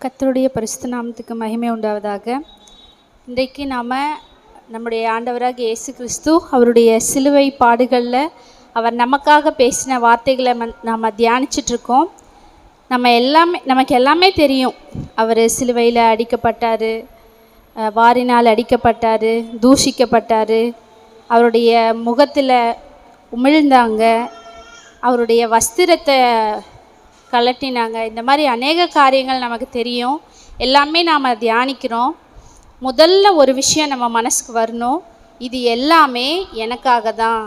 கர்த்தருடைய பரிசுத்த நாமத்துக்கு மகிமை உண்டாவதாக. இன்றைக்கு நாம் நம்முடைய ஆண்டவராகிய இயேசு கிறிஸ்து அவருடைய சிலுவை பாடுகளில் அவர் நமக்காக பேசின வார்த்தைகளை நாம் தியானிச்சிட்ருக்கோம். நமக்கு எல்லாமே தெரியும். அவர் சிலுவையில் அடிக்கப்பட்டார், வாரினால் அடிக்கப்பட்டார், தூஷிக்கப்பட்டார், அவருடைய முகத்தில் உமிழ்ந்தாங்க, அவருடைய வஸ்திரத்தை கலட்டினாங்க. இந்த மாதிரி அநேக காரியங்கள் நமக்கு தெரியும், எல்லாமே நாம் தியானிக்கிறோம். முதல்ல ஒரு விஷயம் நம்ம மனசுக்கு வரணும், இது எல்லாமே எனக்காக தான்,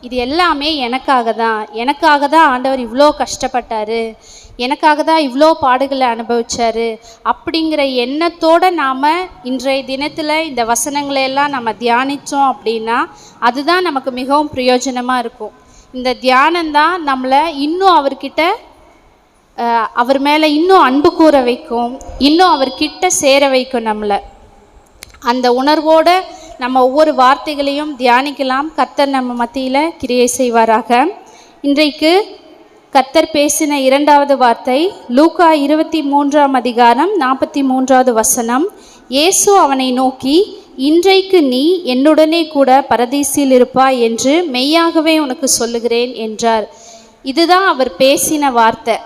இது எல்லாமே எனக்காக தான் ஆண்டவர் இவ்வளோ கஷ்டப்பட்டார், எனக்காக தான் இவ்வளோ பாடுகளை அனுபவித்தார் அப்படிங்கிற எண்ணத்தோடு நாம் இன்றைய தினத்தில் இந்த வசனங்களை எல்லாம் நம்ம தியானித்தோம் அப்படின்னா அதுதான் நமக்கு மிகவும் பிரயோஜனமாக இருக்கும். இந்த தியானம்தான் நம்மளை இன்னும் அவர் மேலே இன்னும் அன்பு கூற வைக்கும், இன்னும் அவர்கிட்ட சேர வைக்கும். நம்மளை அந்த உணர்வோடு நம்ம ஒவ்வொரு வார்த்தைகளையும் தியானிக்கலாம். கர்த்தர் நம்ம மத்தியில் கிரியை செய்வாராக. இன்றைக்கு கர்த்தர் பேசின இரண்டாவது வார்த்தை லூக்கா 23ஆம் அதிகாரம் 43வது வசனம். இயேசு அவனை நோக்கி, இன்றைக்கு நீ என்னுடனே கூட பரதீசில் இருப்பாய் என்று மெய்யாகவே உனக்கு சொல்லுகிறேன் என்றார். இதுதான் அவர் பேசின வார்த்தை.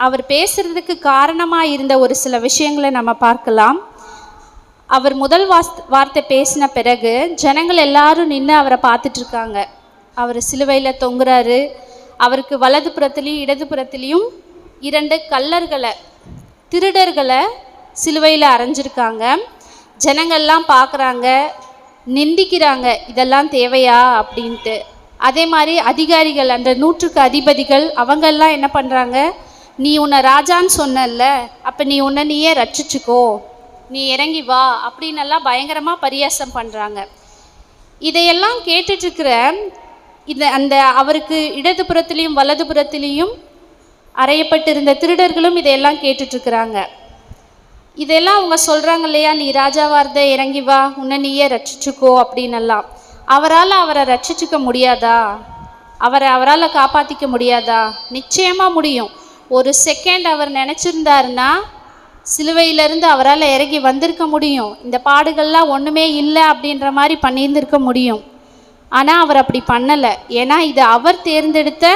அவர் பேசுறதுக்கு காரணமாக இருந்த ஒரு சில விஷயங்களை நம்ம பார்க்கலாம். அவர் முதல் வார்த்தை பேசின பிறகு ஜனங்கள் எல்லாரும் நின்று அவரை பார்த்துட்ருக்காங்க. அவர் சிலுவையில் தொங்குறாரு. அவருக்கு வலது புறத்துலேயும் இடது புறத்துலேயும் 2 கள்ளர்களை, திருடர்களை சிலுவையில் அரைஞ்சிருக்காங்க. ஜனங்கள்லாம் பார்க்குறாங்க, நிந்திக்கிறாங்க, இதெல்லாம் தேவையா அப்படின்ட்டு. அதே மாதிரி அதிகாரிகள், அந்த 100க்கு அதிபதிகள், அவங்கெல்லாம் என்ன பண்ணுறாங்க, நீ உன்னை ராஜான்னு சொன்னல, அப்போ நீ உன்னை நீயே ரட்சிச்சுக்கோ, நீ இறங்கி வா அப்படின்னெல்லாம் பயங்கரமாக பரியாசம் பண்ணுறாங்க. இதையெல்லாம் கேட்டுட்ருக்கிற அந்த அவருக்கு இடது புறத்துலேயும் வலது புறத்துலேயும் அறையப்பட்டிருந்த திருடர்களும் இதையெல்லாம் கேட்டுட்ருக்குறாங்க. இதெல்லாம் அவங்க சொல்கிறாங்க இல்லையா, நீ ராஜாவாக இருந்த இறங்கி வா, உன்னை நீயே ரட்சிச்சுக்கோ அப்படின்னெல்லாம். அவரை ரட்சிச்சுக்க முடியாதா? அவரால் காப்பாற்றிக்க முடியாதா? நிச்சயமாக முடியும். ஒரு செகண்ட் அவர் நினச்சிருந்தாருன்னா சிலுவையிலேருந்து அவரால் இறங்கி வந்திருக்க முடியும். இந்த பாடுகள்லாம் ஒன்றுமே இல்லை அப்படின்ற மாதிரி பண்ணியிருந்திருக்க முடியும். ஆனால் அவர் அப்படி பண்ணலை. ஏன்னா இது அவர் தேர்ந்தெடுத்த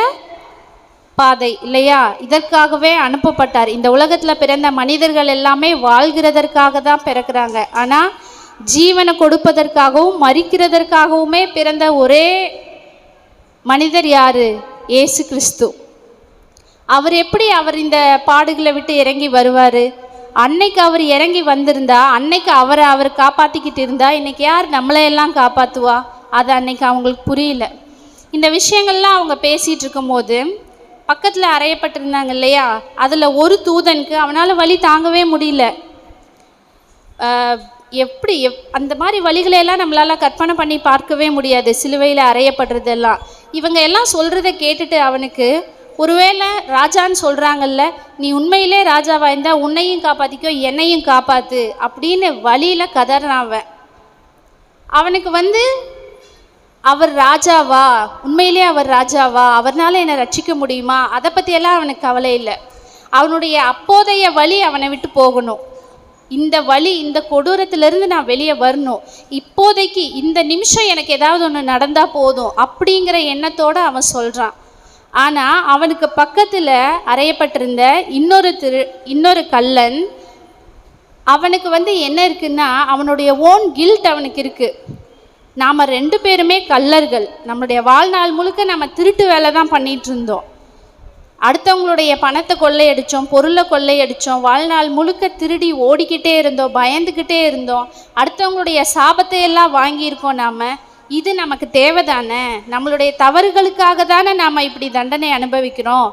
பாதை இல்லையா? இதற்காகவே அனுப்பப்பட்டார். இந்த உலகத்தில் பிறந்த மனிதர்கள் எல்லாமே வாழ்கிறதற்காக தான் பிறக்கிறாங்க. ஆனால் ஜீவனை கொடுப்பதற்காகவும் மரிக்கிறதற்காகவுமே பிறந்த ஒரே மனிதர் யார்? இயேசு கிறிஸ்து. அவர் எப்படி இந்த பாடுகளை விட்டு இறங்கி வருவார்? அன்னைக்கு அவர் இறங்கி வந்திருந்தா, அன்னைக்கு அவர் காப்பாற்றிக்கிட்டு இருந்தா, இன்றைக்கி யார் நம்மளையெல்லாம் காப்பாற்றுவா? அது அன்னைக்கு அவங்களுக்கு புரியல. இந்த விஷயங்கள்லாம் அவங்க பேசிகிட்டு இருக்கும்போது பக்கத்தில் அறையப்பட்டிருந்தாங்க இல்லையா, அதில் ஒரு தூதனுக்கு அவனால் வலி தாங்கவே முடியல. அந்த மாதிரி வழிகளையெல்லாம் நம்மளால் கற்பனை பண்ணி பார்க்கவே முடியாது. சிலுவையில் அறையப்படுறதெல்லாம் இவங்க எல்லாம் சொல்கிறத கேட்டுட்டு அவனுக்கு, ஒருவேளை ராஜான்னு சொல்கிறாங்கல்ல, நீ உண்மையிலே ராஜாவாக இருந்தால் உன்னையும் காப்பாற்றிக்கோ, என்னையும் காப்பாற்று அப்படின்னு வழியில் கதறான். அவனுக்கு அவர் ராஜாவா, உண்மையிலே அவர் ராஜாவா, அவர்னால என்னை ரட்சிக்க முடியுமா, அதை பற்றியெல்லாம் அவனுக்கு கவலை இல்லை. அவனுடைய அப்போதைய வழி அவனை விட்டு போகணும். இந்த வழி, இந்த கொடூரத்திலிருந்து நான் வெளியே வரணும், இப்போதைக்கு இந்த நிமிஷம் எனக்கு ஏதாவது ஒன்று நடந்தால் போதும் அப்படிங்கிற எண்ணத்தோடு அவன் சொல்கிறான். ஆனால் அவனுக்கு பக்கத்தில் அறையப்பட்டிருந்த இன்னொரு கள்ளன், அவனுக்கு என்ன இருக்குன்னா, அவனுடைய ஓன் கில்ட் அவனுக்கு இருக்குது. நாம் 2 பேருமே கள்ளர்கள். நம்மளுடைய வாழ்நாள் முழுக்க நம்ம திருட்டு வேலை தான் பண்ணிகிட்டு இருந்தோம். அடுத்தவங்களுடைய பணத்தை கொள்ளையடித்தோம், பொருளை கொள்ளையடித்தோம், வாழ்நாள் முழுக்க திருடி ஓடிக்கிட்டே இருந்தோம், பயந்துக்கிட்டே இருந்தோம், அடுத்தவங்களுடைய சாபத்தை எல்லாம் வாங்கியிருக்கோம். இது நமக்கு தேவைதானே? நம்மளுடைய தவறுகளுக்காக தானே நாம் இப்படி தண்டனை அனுபவிக்கிறோம்.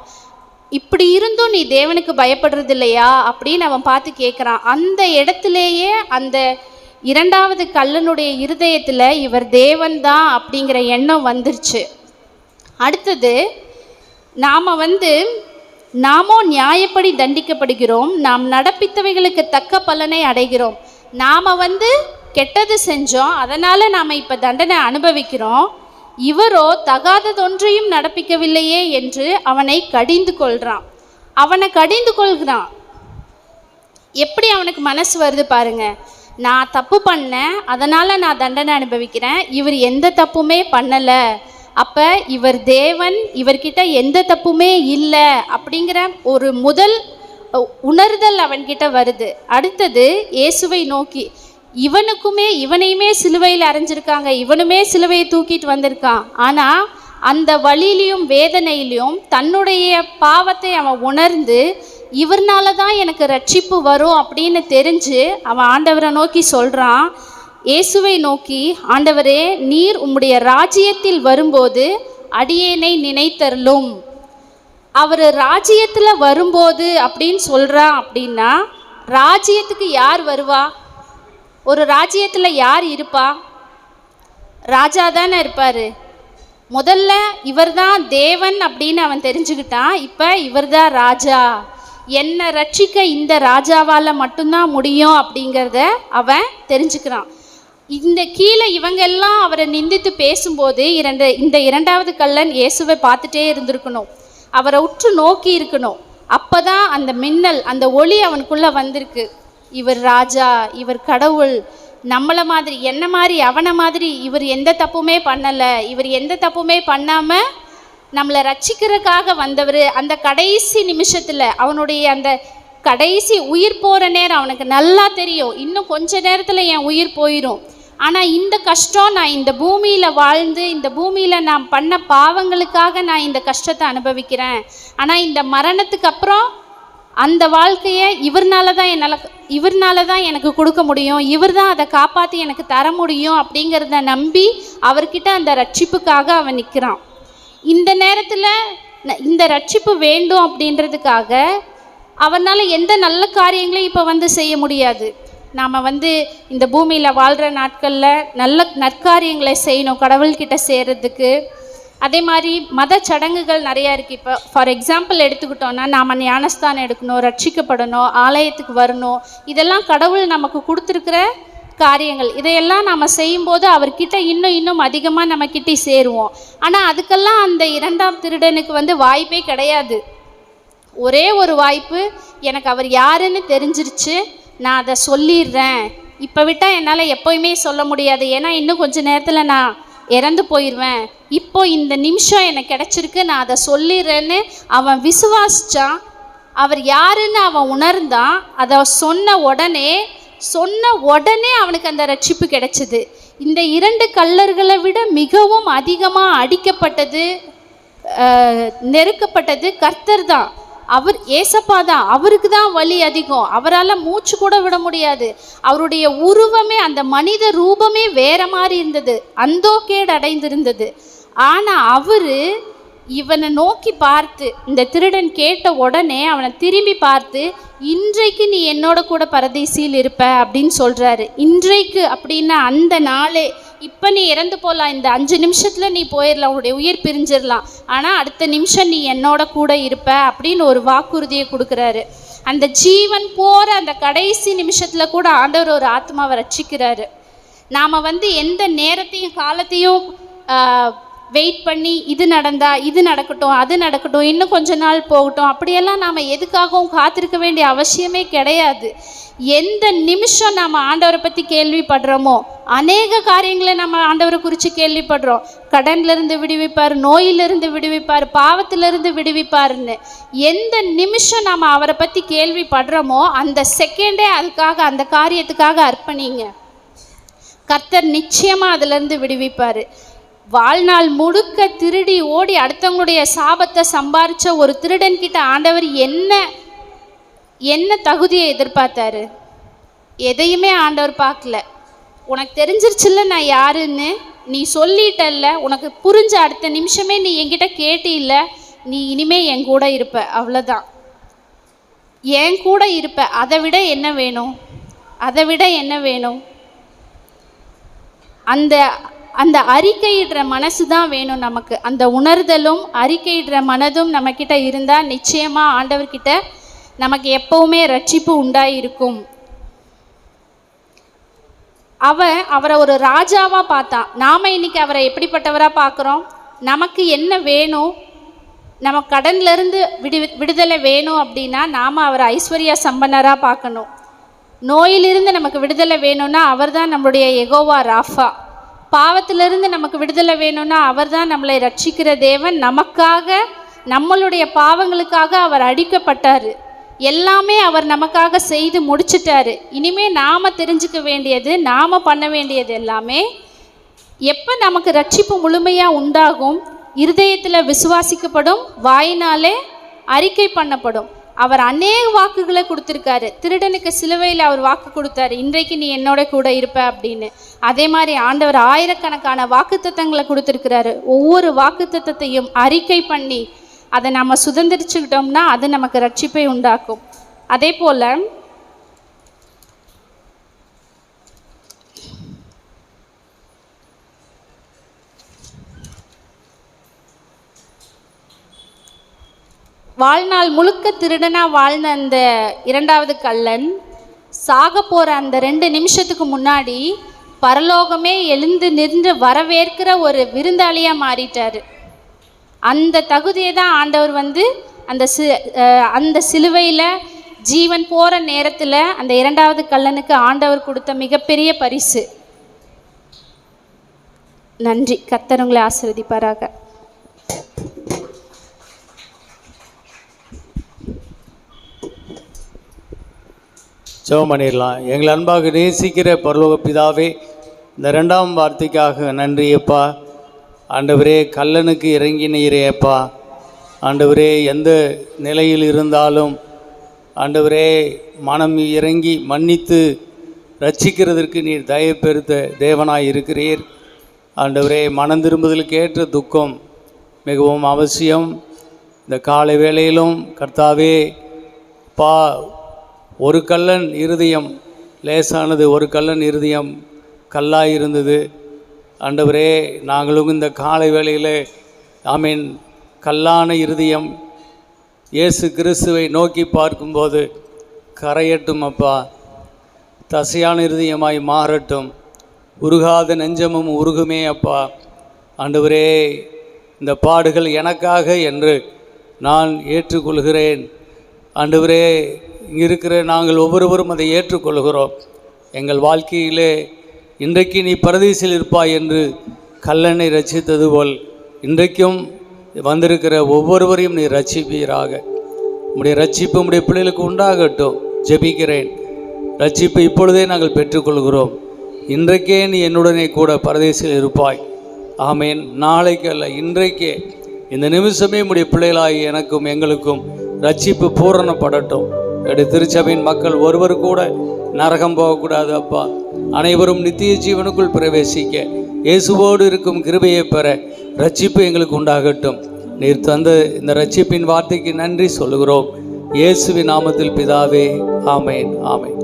இப்படி இருந்தும் நீ தேவனுக்கு பயப்படுறது இல்லையா அப்படின்னு அவன் பார்த்து கேட்குறான். அந்த இடத்துலேயே அந்த 2வது கள்ளனுடைய இருதயத்தில் இவர் தேவன்தான் அப்படிங்கிற எண்ணம் வந்துருச்சு. அடுத்தது, நாமோ நியாயப்படி தண்டிக்கப்படுகிறோம், நாம் நடப்பித்தவைகளுக்கு தக்க பலனை அடைகிறோம். நாம் கெட்டது செஞ்சோம், அதனால் நாம் இப்போ தண்டனை அனுபவிக்கிறோம். இவரோ தகாததொன்றையும் நடப்பிக்கவில்லையே என்று அவனை கடிந்து கொள்கிறான். எப்படி அவனுக்கு மனசு வருது பாருங்க. நான் தப்பு பண்ணேன், அதனால் நான் தண்டனை அனுபவிக்கிறேன், இவர் எந்த தப்புமே பண்ணலை, அப்போ இவர் தேவன், இவர்கிட்ட எந்த தப்புமே இல்லை அப்படிங்கிற ஒரு முதல் உணர்தல் அவன்கிட்ட வருது. அடுத்தது இயேசுவை நோக்கி, இவனையுமே சிலுவையில் அரைஞ்சிருக்காங்க, இவனுமே சிலுவையை தூக்கிட்டு வந்திருக்கான், ஆனால் அந்த வழியிலையும் வேதனையிலையும் தன்னுடைய பாவத்தை அவன் உணர்ந்து இவர்னால தான் எனக்கு ரட்சிப்பு வரும் அப்படின்னு தெரிஞ்சு அவன் ஆண்டவரை நோக்கி சொல்கிறான். இயேசுவை நோக்கி, ஆண்டவரே, நீர் உம்முடைய ராஜ்யத்தில் வரும்போது அடியேனை நினைத்தருளும். அவர் ராஜ்யத்தில் வரும்போது அப்படின்னு சொல்கிறான். அப்படின்னா ராஜ்யத்துக்கு யார் வருவா? ஒரு ராஜ்யத்தில் யார் இருப்பா? ராஜா தானே இருப்பார். முதல்ல இவர் தான் தேவன் அப்படின்னு அவன் தெரிஞ்சுக்கிட்டான். இப்போ இவர் தான் ராஜா, என்னை ரட்சிக்க இந்த ராஜாவால் மட்டும்தான் முடியும் அப்படிங்கிறத அவன் தெரிஞ்சுக்கிறான். இந்த கீழே இவங்கெல்லாம் அவரை நிந்தித்து பேசும்போது இந்த இரண்டாவது கள்ளன் இயேசுவை பார்த்துட்டே இருந்திருக்கணும், அவரை உற்று நோக்கி இருக்கணும். அப்போ தான் அந்த மின்னல், அந்த ஒளி அவனுக்குள்ளே வந்திருக்கு. இவர் ராஜா, இவர் கடவுள், நம்மளை மாதிரி, என்ன மாதிரி, அவனை மாதிரி இவர் எந்த தப்புமே பண்ணலை, இவர் எந்த தப்புமே பண்ணாமல் நம்மளை ரட்சிக்கிறதுக்காக வந்தவர். அந்த கடைசி நிமிஷத்தில் அவனுடைய அந்த கடைசி உயிர் போகிற நேரம் அவனுக்கு நல்லா தெரியும், இன்னும் கொஞ்ச நேரத்தில் என் உயிர் போயிடும். ஆனால் இந்த கஷ்டம், நான் இந்த பூமியில் வாழ்ந்து இந்த பூமியில் நான் பண்ண பாவங்களுக்காக நான் இந்த கஷ்டத்தை அனுபவிக்கிறேன். ஆனால் இந்த மரணத்துக்கு அப்புறம் அந்த வாழ்க்கையை இவர்னால தான் எனக்கு கொடுக்க முடியும், இவர் தான் அதை காப்பாற்றி எனக்கு தர முடியும் அப்படிங்கிறத நம்பி அவர்கிட்ட அந்த ரட்சிப்புக்காக அவன் நிற்கிறான். இந்த நேரத்தில் இந்த ரட்சிப்பு வேண்டும் அப்படின்றதுக்காக அவனால் எந்த நல்ல காரியங்களையும் இப்போ செய்ய முடியாது. நாம் இந்த பூமியில் வாழ்கிற நாட்களில் நல்ல நற்காரியங்களை செய்யணும் கடவுள்கிட்ட சேர்கிறதுக்கு. அதே மாதிரி மத சடங்குகள் நிறையா இருக்குது. இப்போ ஃபார் எக்ஸாம்பிள் எடுத்துக்கிட்டோன்னா, நாம் ஞானஸ்தானம் எடுக்கணும், ரட்சிக்கப்படணும், ஆலயத்துக்கு வரணும், இதெல்லாம் கடவுள் நமக்கு கொடுத்துருக்கிற காரியங்கள். இதையெல்லாம் நம்ம செய்யும்போது அவர்கிட்ட இன்னும் அதிகமாக நம்மக்கிட்ட சேருவோம். ஆனால் அதுக்கெல்லாம் அந்த இரண்டாம் திருடனுக்கு வாய்ப்பே கிடையாது. ஒரே ஒரு வாய்ப்பு, எனக்கு அவர் யாருன்னு தெரிஞ்சிருச்சு, நான் அதை சொல்லிடுறேன், இப்போ விட்டால் என்னால் எப்போயுமே சொல்ல முடியாது, ஏன்னா இன்னும் கொஞ்சம் நேரத்தில் நான் இறந்து போயிடுவேன், இப்போ இந்த நிமிஷம் எனக்கு கிடச்சிருக்கு, நான் அதை சொல்லிடுறேன்னு அவன் விசுவாசித்தான். அவர் யாருன்னு அவன் உணர்ந்தான். அதை சொன்ன உடனே அவனுக்கு அந்த ரட்சிப்பு கிடைச்சிது. இந்த இரண்டு கள்ளர்களை விட மிகவும் அதிகமாக அடிக்கப்பட்டது, நெருக்கப்பட்டது கர்த்தர் தான். அவர் ஏசப்பா தான். அவருக்கு தான் வலி அதிகம், அவரால் மூச்சு கூட விட முடியாது. அவருடைய உருவமே, அந்த மனித ரூபமே வேற மாதிரி இருந்தது, அந்தோகேடு அடைந்திருந்தது. ஆனால் அவர் இவனை நோக்கி பார்த்து, இந்த திருடன் கேட்ட உடனே அவனை திரும்பி பார்த்து, இன்றைக்கு நீ என்னோட கூட பரதீசியில் இருப்ப அப்படின்னு சொல்கிறாரு. இன்றைக்கு அப்படின்னா அந்த நாளே. இப்போ நீ இறந்து போகலாம், இந்த 5 நிமிஷத்தில் நீ போயிடலாம், உன்னுடைய உயிர் பிரிஞ்சிடலாம், ஆனால் அடுத்த நிமிஷம் நீ என்னோட கூட இருப்ப அப்படின்னு ஒரு வாக்குறுதியை கொடுக்குறாரு. அந்த ஜீவன் போகிற அந்த கடைசி நிமிஷத்தில் கூட ஆண்டவர் ஒரு ஆத்மாவை ரட்சிக்கிறாரு. நாம் எந்த நேரத்தையும் காலத்தையும் வெயிட் பண்ணி இது நடக்கட்டும், அது நடக்கட்டும், இன்னும் கொஞ்ச நாள் போகட்டும், அப்படியெல்லாம் நாம் எதுக்காகவும் காத்திருக்க வேண்டிய அவசியமே கிடையாது. எந்த நிமிஷம் நாம் ஆண்டவரை பற்றி கேள்விப்படுறோமோ, அநேக காரியங்களை நம்ம ஆண்டவரை குறித்து கேள்விப்படுறோம். கடன்லேருந்து விடுவிப்பார், நோயிலிருந்து விடுவிப்பார், பாவத்திலிருந்து விடுவிப்பார்னு. எந்த நிமிஷம் நாம் அவரை பற்றி கேள்விப்படுறோமோ அந்த செகண்டே அதுக்காக, அந்த காரியத்துக்காக அர்ப்பணிங்க. கர்த்தர் நிச்சயமாக அதிலிருந்து விடுவிப்பார். வாழ்நாள் முழுக்க திருடி ஓடி அடுத்தவங்களுடைய சாபத்தை சம்பாரித்த ஒரு திருடன்கிட்ட ஆண்டவர் என்ன தகுதியை எதிர்பார்த்தாரு? எதையுமே ஆண்டவர் பார்க்கல. உனக்கு தெரிஞ்சிருச்சுல்ல நான் யாருன்னு, நீ சொல்லிட்டல்ல, உனக்கு புரிஞ்ச அடுத்த நிமிஷமே நீ என்கிட்ட கேட்டில்ல, நீ இனிமே என் கூட இருப்ப, அவ்வளோதான், என் கூட இருப்ப, அதை விட என்ன வேணும்? அந்த அறிக்கையிடுற மனசு தான் வேணும் நமக்கு. அந்த உணர்தலும் அறிக்கையிடுற மனதும் நம்மக்கிட்ட இருந்தால் நிச்சயமாக ஆண்டவர்கிட்ட நமக்கு எப்பவுமே ரட்சிப்பு உண்டாயிருக்கும். அவரை ஒரு ராஜாவாக பார்த்தான். நாம் இன்னைக்கு அவரை எப்படிப்பட்டவராக பார்க்குறோம்? நமக்கு என்ன வேணும், நம்ம கடன்லேருந்து விடுதலை வேணும் அப்படின்னா நாம் அவரை ஐஸ்வர்யா சம்பன்னராக பார்க்கணும். நோயிலிருந்து நமக்கு விடுதலை வேணும்னா அவர் தான் நம்மளுடைய யெகோவா ராஃபா. பாவத்திலிருந்து நமக்கு விடுதலை வேணும்னா அவர் தான் நம்மளை ரட்சிக்கிற தேவன். நமக்காக, நம்மளுடைய பாவங்களுக்காக அவர் அடிக்கப்பட்டார். எல்லாமே அவர் நமக்காக செய்து முடிச்சிட்டாரு. இனிமேல் நாம் தெரிஞ்சுக்க வேண்டியது, நாம் பண்ண வேண்டியது எல்லாமே, எப்போ நமக்கு ரட்சிப்பு முழுமையாக உண்டாகும், இருதயத்தில் விசுவாசிக்கப்படும், வாயினாலே அறிக்கை பண்ணப்படும். அவர் அநேக வாக்குகளை கொடுத்துருக்காரு. திருடனுக்கு சிலுவையில் அவர் வாக்கு கொடுத்தாரு, இன்றைக்கு நீ என்னோட கூட இருப்ப அப்படின்னு. அதே மாதிரி ஆண்டவர் ஆயிரக்கணக்கான வாக்குத்தத்தங்களை கொடுத்துருக்கிறாரு. ஒவ்வொரு வாக்குத்தத்தத்தையும் அறிக்கை பண்ணி அதை நம்ம சுதந்திரிச்சுக்கிட்டோம்னா அது நமக்கு ரட்சிப்பை உண்டாக்கும். அதே போல் வாழ்நாள் முழுக்க திருடனாக வாழ்ந்த அந்த இரண்டாவது கள்ளன் சாக போகிற அந்த 2 நிமிஷத்துக்கு முன்னாடி பரலோகமே எழுந்து நின்று வரவேற்கிற ஒரு விருந்தாளியாக மாறிட்டார். அந்த தகுதியை தான் ஆண்டவர் அந்த சிலுவையில் ஜீவன் போகிற நேரத்தில் அந்த இரண்டாவது கள்ளனுக்கு ஆண்டவர் கொடுத்த மிகப்பெரிய பரிசு. நன்றி. கர்த்தர் உங்களை ஆசீர்வதிப்பாராக. ஜெபம் பண்ணிடலாம். எங்களை அன்பாக நேசிக்கிற பரலோக பிதாவே, இந்த 2ஆம் வார்த்தைக்காக நன்றியப்பா. ஆண்டவரே, கல்லனுக்கு இறங்கினீரேப்பா. ஆண்டவரே, எந்த நிலையில் இருந்தாலும் ஆண்டவரே மனம் இறங்கி மன்னித்து ரட்சிக்கிறதற்கு நீர் தயவு பெருத்த தேவனாய் இருக்கிறீர். ஆண்டவரே, மனம் திரும்புதலுக்கு ஏற்ற துக்கம் மிகவும் அவசியம். இந்த காலை வேளையிலும் கர்த்தாவே பா, ஒரு கல்லன் இருதயம் லேசானது, ஒரு கல்லன் இருதயம் கல்லாய் இருந்தது. ஆண்டவரே, நாங்களும் இந்த காலை வேளையில் ஆமீன் கல்லான இருதயம் இயேசு கிறிஸ்துவை நோக்கி பார்க்கும்போது கரையட்டும் அப்பா. தசையான இருதயமாய் மாறட்டும். உருகாத நெஞ்சமும் உருகுமே அப்பா. ஆண்டவரே, இந்த பாடுகள் எனக்காக என்று நான் ஏற்றுக்கொள்கிறேன். ஆண்டவரே, இங்கே இருக்கிற நாங்கள் ஒவ்வொருவரும் அதை ஏற்றுக்கொள்கிறோம். எங்கள் வாழ்க்கையிலே இன்றைக்கு நீ பரதீசில் இருப்பாய் என்று கல்லனை ரட்சித்தது போல் இன்றைக்கும் வந்திருக்கிற ஒவ்வொருவரையும் நீ ரட்சிப்பீராக. உம்முடைய ரட்சிப்பு உம்முடைய பிள்ளைகளுக்கு உண்டாகட்டும். ஜெபிக்கிறேன். ரட்சிப்பு இப்பொழுதே நாங்கள் பெற்றுக்கொள்கிறோம். இன்றைக்கே நீ என்னுடனே கூட பரதேசில் இருப்பாய். ஆமேன். நாளைக்கு அல்ல, இன்றைக்கே, இந்த நிமிஷமே உம்முடைய பிள்ளைகளாகி எனக்கும் எங்களுக்கும் ரட்சிப்பு பூரணப்படட்டும். திருச்சபையின் மக்கள் ஒருவர் கூட நரகம் போகக்கூடாது அப்பா. அனைவரும் நித்திய ஜீவனுக்குள் பிரவேசிக்க இயேசுவோடு இருக்கும் கிருபையை பெற ரட்சிப்பு எங்களுக்கு உண்டாகட்டும். நீர் தந்த இந்த ரட்சிப்பின் வார்த்தைக்கு நன்றி சொல்லுகிறோம். இயேசுவின் நாமத்தில் பிதாவே, ஆமேன். ஆமேன்.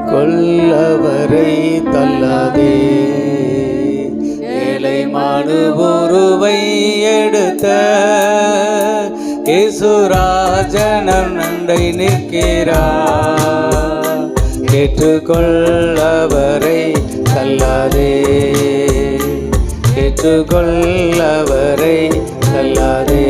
கொல்லவரை தள்ளாதே, ஏழை மானுபொருவை எடுத்த இயேசுராஜனம் நண்டை நிற்கிறார். ஏற்றுக்கொள்ளவரை தள்ளாதே, ஏற்றுக்கொள்ளவரை தள்ளாதே.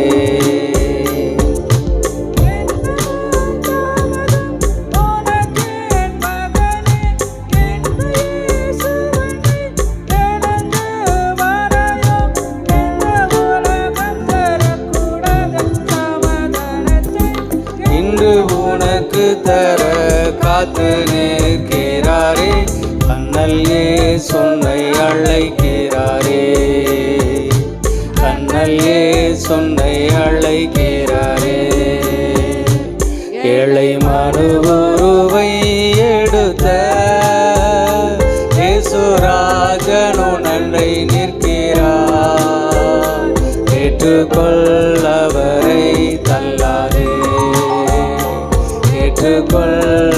தர காத்து நிற்கிறாரே, கண்ணல்லே சொன்னை அழைக்கிறாரே, கண்ணல்லே சொன்னை அழைக்கிறாரே. ஏழை மறுவுருவை எடுத்த இயேசுராஜனு நன்றை நிற்கிறார். ஏற்றுக்கொள்ளவரை தள்ளாதே, ஏற்றுக்கொள்ள